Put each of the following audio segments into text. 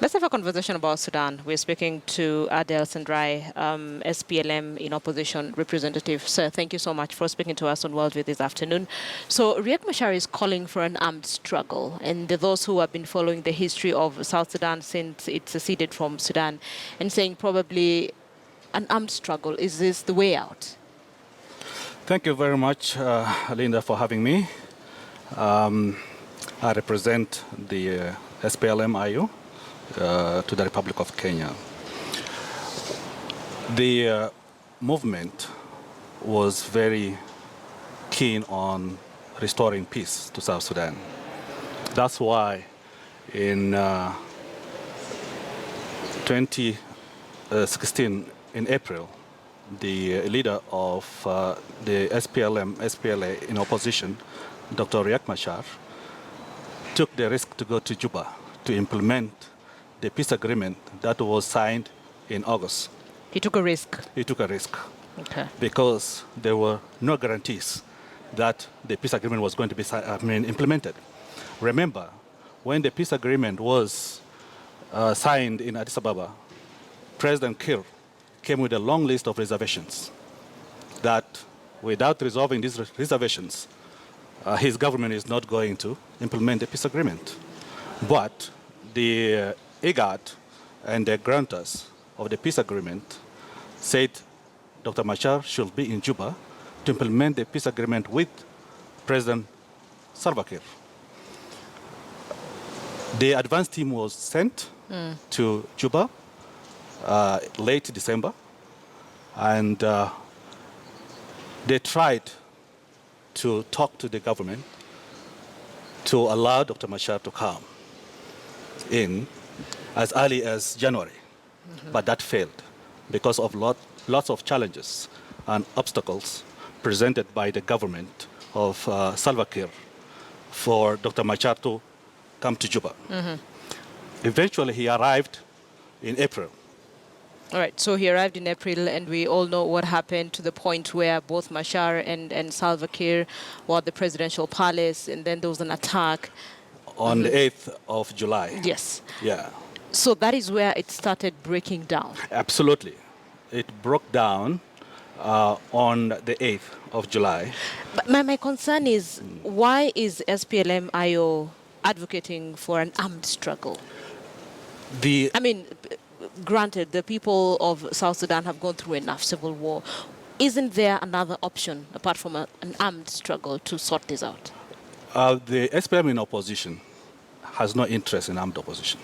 Let's have a conversation about Sudan. We're speaking to Adel Sandrai, SPLM in opposition representative. Sir, thank you so much for speaking to us on Worldview this afternoon. So Riek Machar is calling for an armed struggle, and those who have been following the history of South Sudan since it seceded from Sudan, and saying probably an armed struggle. Is this the way out? Thank you very much, Linda, for having me. I represent the SPLM-IU to the Republic of Kenya. The movement was very keen on restoring peace to South Sudan. That's why in 2016, in April, the leader of the SPLA in opposition, Dr. Riek Machar, took the risk to go to Juba to implement the peace agreement that was signed in August. He took a risk. He took a risk. Okay. Because there were no guarantees that the peace agreement was going to be implemented. Remember, when the peace agreement was signed in Addis Ababa, President Kiir came with a long list of reservations that without resolving these reservations, his government is not going to implement the peace agreement. But the IGAD and the grantors of the peace agreement said Dr. Machar should be in Juba to implement the peace agreement with President Salva Kiir. The advance team was sent to Juba late December, and they tried to talk to the government to allow Dr. Machar to come in as early as January. But that failed because of lots of challenges and obstacles presented by the government of Salva Kiir for Dr. Machar to come to Juba. Eventually, he arrived in April. All right, so he arrived in April, and we all know what happened to the point where both Machar and Salva Kiir were at the presidential palace, and then there was an attack. On the 8th of July. Yes. Yeah. So that is where it started breaking down. Absolutely. It broke down on the 8th of July. But my concern is, why is SPLM-IO advocating for an armed struggle? Granted, the people of South Sudan have gone through enough civil war. Isn't there another option apart from an armed struggle to sort this out? The SPLM in opposition has no interest in armed opposition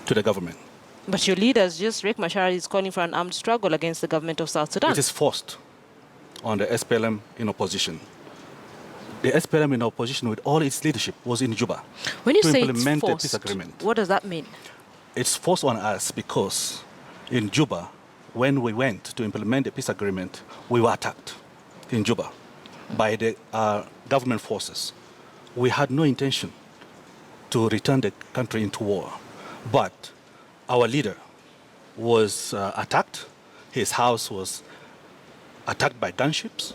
to the government. But your leaders, just Riek Machar, is calling for an armed struggle against the government of South Sudan. It is forced on the SPLM in opposition. The SPLM in opposition with all its leadership was in Juba when you to say implement it's forced, the peace agreement. What does that mean? It's forced on us because in Juba, when we went to implement the peace agreement, we were attacked in Juba by the government forces. We had no intention to return the country into war, but our leader was attacked. His house was attacked by gunships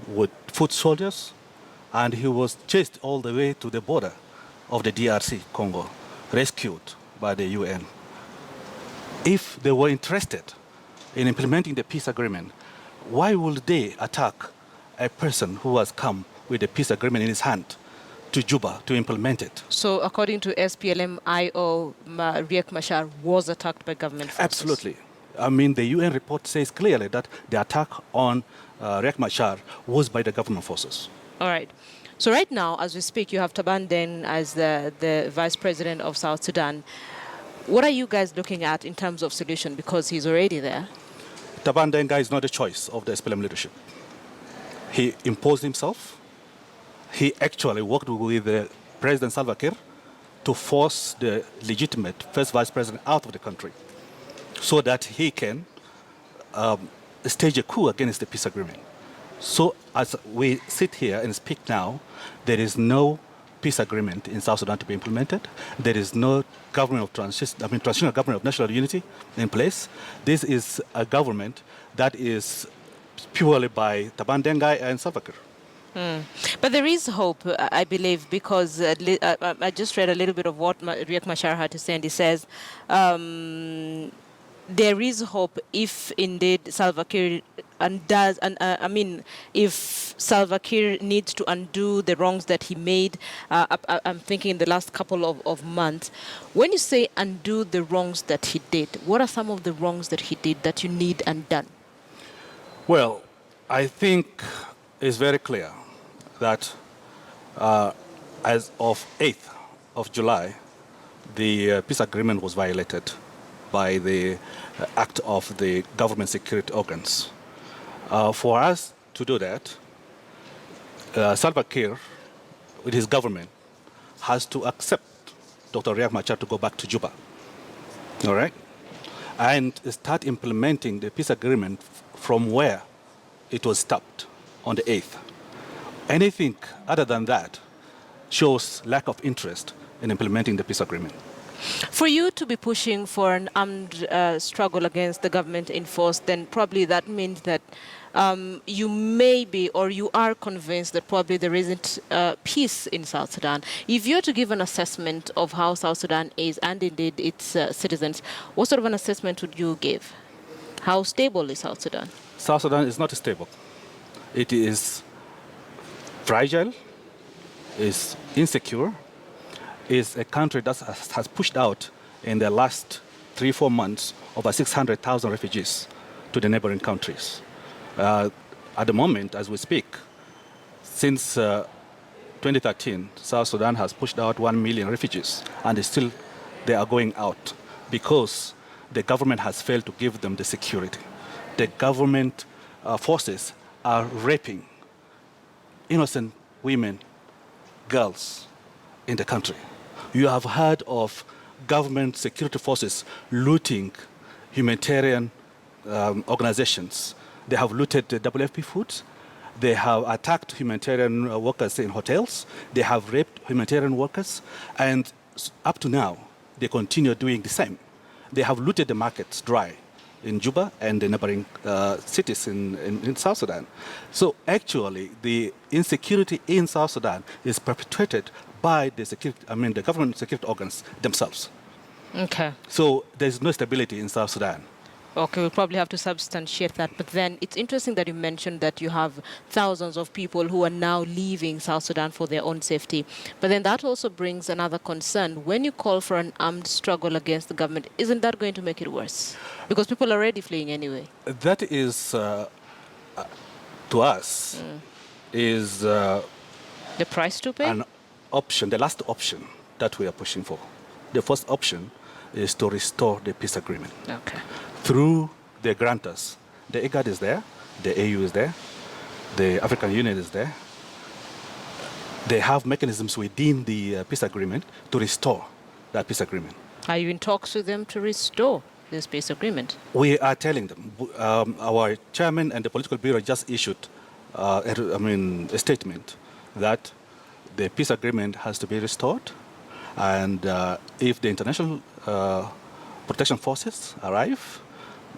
with foot soldiers, and he was chased all the way to the border of the DRC, Congo, rescued by the UN. If they were interested in implementing the peace agreement, why would they attack a person who has come with the peace agreement in his hand to Juba to implement it? So according to SPLM-IO, Riek Machar was attacked by government forces? Absolutely. The UN report says clearly that the attack on Riek Machar was by the government forces. All right. So right now, as we speak, you have Taban Deng as the vice president of South Sudan. What are you guys looking at in terms of solution? Because he's already there. Taban Deng is not a choice of the SPLM leadership. He imposed himself. He actually worked with President Salva Kiir to force the legitimate first vice president out of the country so that he can stage a coup against the peace agreement. So as we sit here and speak now, there is no peace agreement in South Sudan to be implemented. There is no government of transitional government of national unity in place. This is a government that is purely by Taban Deng and Salva Kiir. But there is hope, I believe, because I just read a little bit of what Riek Machar had to say, and he says there is hope if indeed Salva Kiir undoes, and if Salva Kiir needs to undo the wrongs that he made, I'm thinking in the last couple of months. When you say undo the wrongs that he did, what are some of the wrongs that he did that you need undone? Well, I think it's very clear that as of 8th of July, the peace agreement was violated by the act of the government security organs. For us to do that, Salva Kiir, with his government, has to accept Dr. Riek Machar to go back to Juba, all right, and start implementing the peace agreement from where it was stopped on the 8th. Anything other than that shows lack of interest in implementing the peace agreement. For you to be pushing for an armed struggle against the government in force, then probably that means that you may be, or you are convinced that probably there isn't peace in South Sudan. If you're to give an assessment of how South Sudan is, and indeed its citizens, what sort of an assessment would you give? How stable is South Sudan? South Sudan is not stable. It is fragile, is insecure, is a country that has pushed out in the last 3-4 months over 600,000 refugees to the neighboring countries. At the moment, as we speak, since 2013, South Sudan has pushed out 1 million refugees, and still they are going out because the government has failed to give them the security. The government forces are raping innocent women, girls in the country. You have heard of government security forces looting humanitarian organizations. They have looted the WFP foods. They have attacked humanitarian workers in hotels. They have raped humanitarian workers. And up to now, they continue doing the same. They have looted the markets dry in Juba and the neighboring cities in South Sudan. So actually, the insecurity in South Sudan is perpetrated by the government security organs themselves. Okay. So there's no stability in South Sudan. Okay, we'll probably have to substantiate that. But then it's interesting that you mentioned that you have thousands of people who are now leaving South Sudan for their own safety. But then that also brings another concern. When you call for an armed struggle against the government, isn't that going to make it worse? Because people are already fleeing anyway. That is, to us, is the price to pay? An option, the last option that we are pushing for. The first option is to restore the peace agreement. Okay. Through the grantors. The IGAD is there, the AU is there, the African Union is there. They have mechanisms within the peace agreement to restore that peace agreement. Are you in talks with them to restore this peace agreement? We are telling them. Our chairman and the political bureau just issued a statement that the peace agreement has to be restored, and if the international protection forces arrive,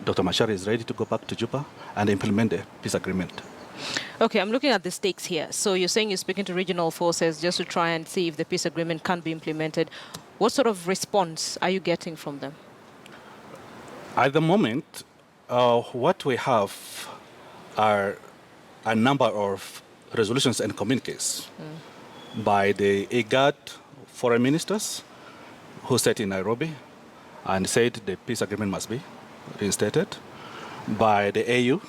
Dr. Machar is ready to go back to Juba and implement the peace agreement. Okay, I'm looking at the stakes here. So you're saying you're speaking to regional forces just to try and see if the peace agreement can be implemented. What sort of response are you getting from them? At the moment, what we have are a number of resolutions and communiques by the IGAD foreign ministers who sat in Nairobi and said the peace agreement must be reinstated, by the AU,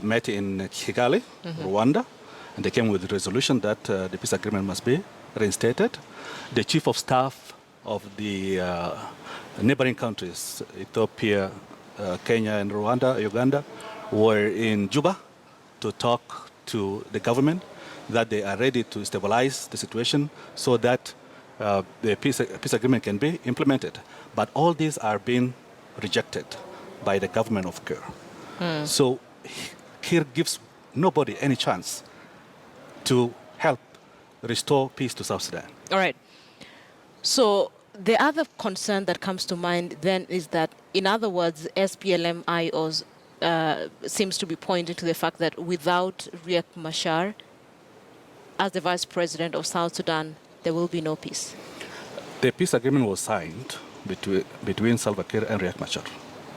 met in Kigali, Rwanda, and they came with a resolution that the peace agreement must be reinstated. The chief of staff of the neighboring countries, Ethiopia, Kenya, and Rwanda, Uganda, were in Juba to talk to the government that they are ready to stabilize the situation so that the peace agreement can be implemented. But all these are being rejected by the government of Kiir. So Kiir gives nobody any chance to help restore peace to South Sudan. All right. So the other concern that comes to mind then is that, in other words, SPLM-IOs seems to be pointing to the fact that without Riek Machar as the vice president of South Sudan, there will be no peace. The peace agreement was signed between Salva Kiir and Riek Machar.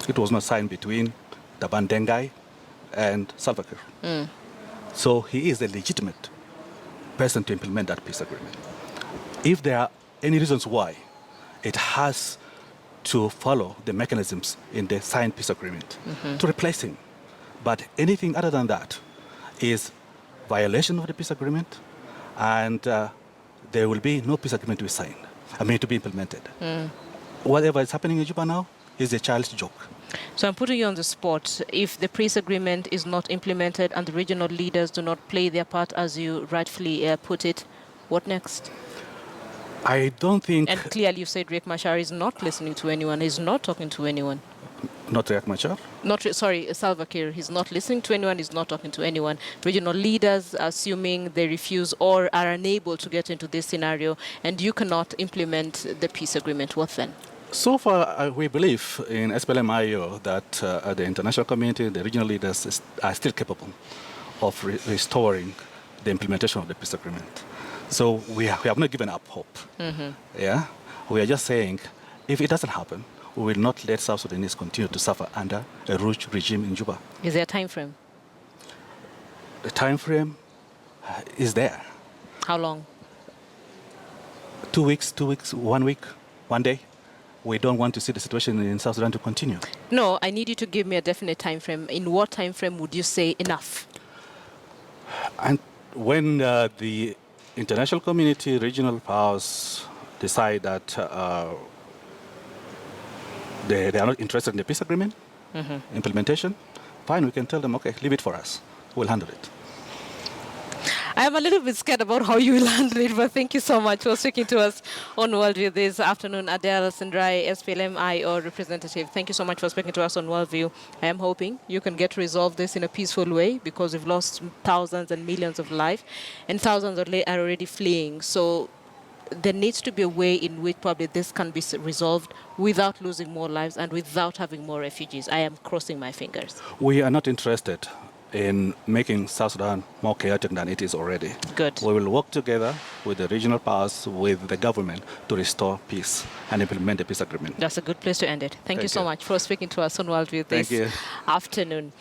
It was not signed between Taban Dengai and Salva Kiir. So he is a legitimate person to implement that peace agreement. If there are any reasons why, it has to follow the mechanisms in the signed peace agreement to replace him. But anything other than that is violation of the peace agreement, and there will be no peace agreement to be signed. To be implemented. Whatever is happening in Juba now is a child's joke. So I'm putting you on the spot. If the peace agreement is not implemented and the regional leaders do not play their part, as you rightfully put it, what next? I don't think... And clearly you said Riek Machar is not listening to anyone, he's not talking to anyone. Not Riek Machar? Salva Kiir. He's not listening to anyone, he's not talking to anyone. Regional leaders, assuming they refuse or are unable to get into this scenario, and you cannot implement the peace agreement, what then? So far, we believe in SPLM-IO that the international community, the regional leaders are still capable of restoring the implementation of the peace agreement. So we have not given up hope. Yeah? We are just saying, if it doesn't happen, we will not let South Sudanese continue to suffer under a rogue regime in Juba. Is there a time frame? The time frame is there. How long? 2 weeks, 1 week, 1 day. We don't want to see the situation in South Sudan to continue. No, I need you to give me a definite time frame. In what time frame would you say enough? And when the international community, regional powers decide that they are not interested in the peace agreement implementation, fine, we can tell them, okay, leave it for us. We'll handle it. I am a little bit scared about how you will handle it, but thank you so much for speaking to us on Worldview this afternoon. Adele Sendrai, SPLM-IO representative, thank you so much for speaking to us on Worldview. I am hoping you can get to resolve this in a peaceful way, because we've lost thousands and millions of lives, and thousands are already fleeing. So there needs to be a way in which probably this can be resolved without losing more lives and without having more refugees. I am crossing my fingers. We are not interested in making South Sudan more chaotic than it is already. Good. We will work together with the regional powers, with the government, to restore peace and implement the peace agreement. That's a good place to end it. Thank you so much for speaking to us on Worldview this afternoon.